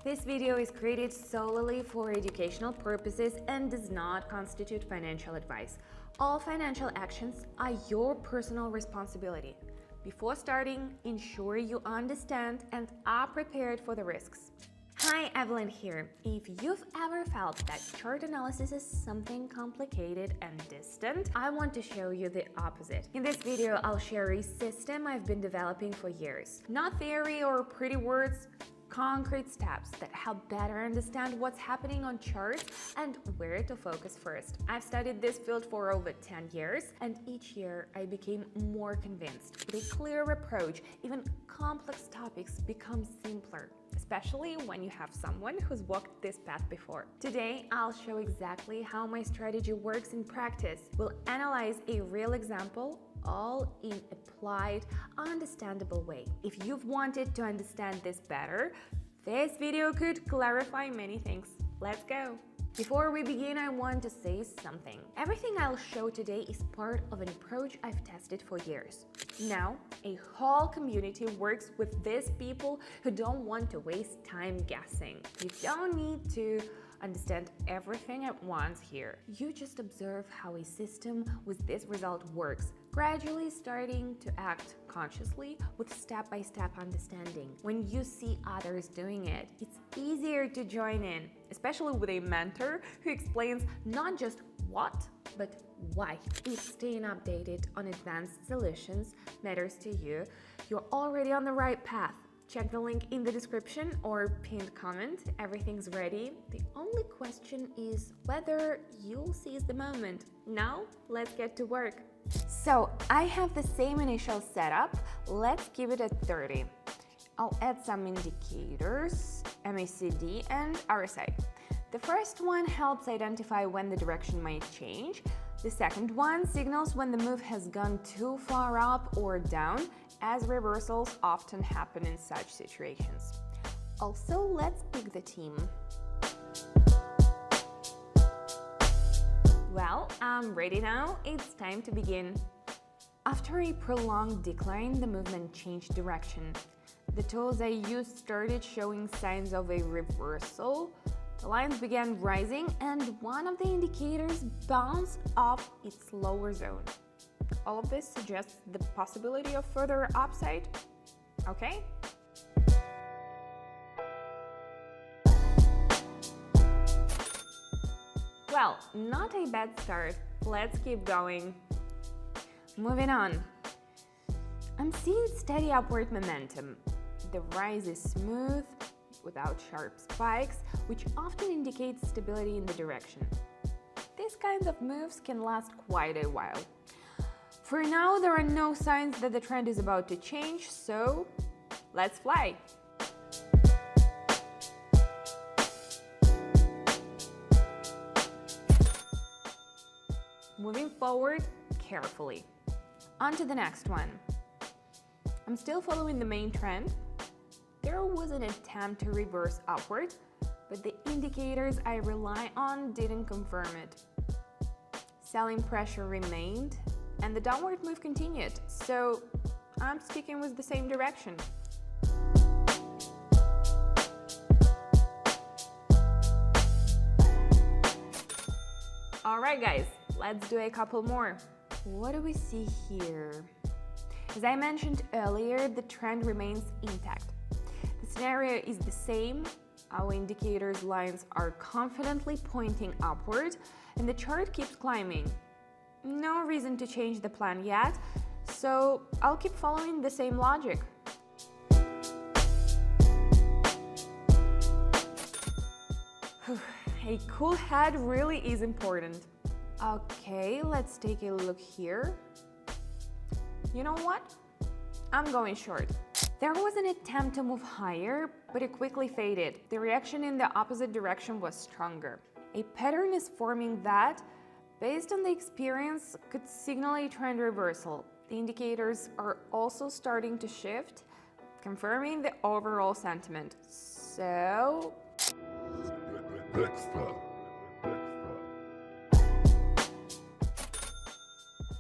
This video is created solely for educational purposes and does not constitute financial advice. All financial actions are your personal responsibility. Before starting, ensure you understand and are prepared for the risks. Hi, Evelyn here. If you've ever felt that chart analysis is something complicated and distant, I want to show you the opposite. In this video, I'll share a system I've been developing for years. Not theory or pretty words, concrete steps that help better understand what's happening on charts and where to focus first. I've studied this field for over 10 years, and each year I became more convinced. With a clear approach, even complex topics become simpler, especially when you have someone who's walked this path before. Today, I'll show exactly how my strategy works in practice. We'll analyze a real example, all in applied, understandable way. If you've wanted to understand this better, this video could clarify many things. Let's go! Before we begin, I want to say something. Everything I'll show today is part of an approach I've tested for years. Now, a whole community works with these people who don't want to waste time guessing. You don't need to understand everything at once here. You just observe how a system with this result works, gradually starting to act consciously with step-by-step understanding. When you see others doing it, it's easier to join in, especially with a mentor who explains not just what, but why. If staying updated on advanced solutions matters to you, you're already on the right path. Check the link in the description or pinned comment. Everything's ready. The only question is whether you'll seize the moment. Now, let's get to work. So, I have the same initial setup. Let's give it a 30. I'll add some indicators, MACD and RSI. The first one helps identify when the direction might change. The second one signals when the move has gone too far up or down, as reversals often happen in such situations. Also, let's pick the team. Well, I'm ready now. It's time to begin. After a prolonged decline, the movement changed direction. The tools I used started showing signs of a reversal. The lines began rising, and one of the indicators bounced off its lower zone. All of this suggests the possibility of further upside. Okay? Well, not a bad start. Let's keep going. Moving on. I'm seeing steady upward momentum. The rise is smooth, without sharp spikes, which often indicates stability in the direction. These kinds of moves can last quite a while. For now, there are no signs that the trend is about to change, so let's fly! Moving forward carefully. On to the next one. I'm still following the main trend. There was an attempt to reverse upward, but the indicators I rely on didn't confirm it. Selling pressure remained, and the downward move continued, so I'm sticking with the same direction. Alright guys, let's do a couple more. What do we see here? As I mentioned earlier, the trend remains intact. The scenario is the same. Our indicators lines are confidently pointing upward, and the chart keeps climbing. No reason to change the plan yet, so I'll keep following the same logic. A cool head really is important. Okay, let's take a look here. You know what? I'm going short. There was an attempt to move higher, but it quickly faded. The reaction in the opposite direction was stronger. A pattern is forming that, based on the experience, could signal a trend reversal. The indicators are also starting to shift, confirming the overall sentiment. So...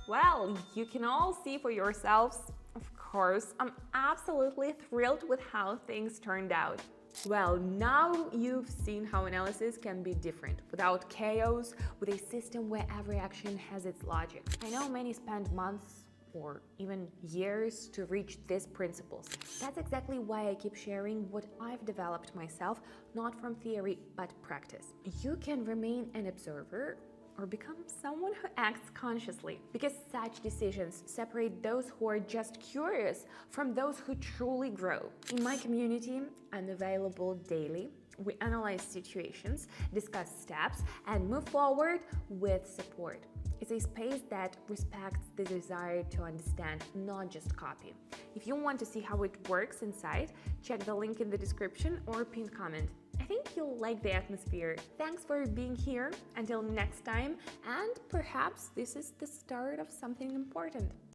Well, you can all see for yourselves. Of course, I'm absolutely thrilled with how things turned out. Well, now you've seen how analysis can be different, without chaos, with a system where every action has its logic. I know many spend months or even years to reach these principles. That's exactly why I keep sharing what I've developed myself, not from theory, but practice. You can remain an observer or become someone who acts consciously, because such decisions separate those who are just curious from those who truly grow. In my community, I'm available daily. We analyze situations, discuss steps, and move forward with support. It's a space that respects the desire to understand, not just copy. If you want to see how it works inside, check the link in the description or pinned comment. I think you'll like the atmosphere. Thanks for being here. Until next time, and perhaps this is the start of something important.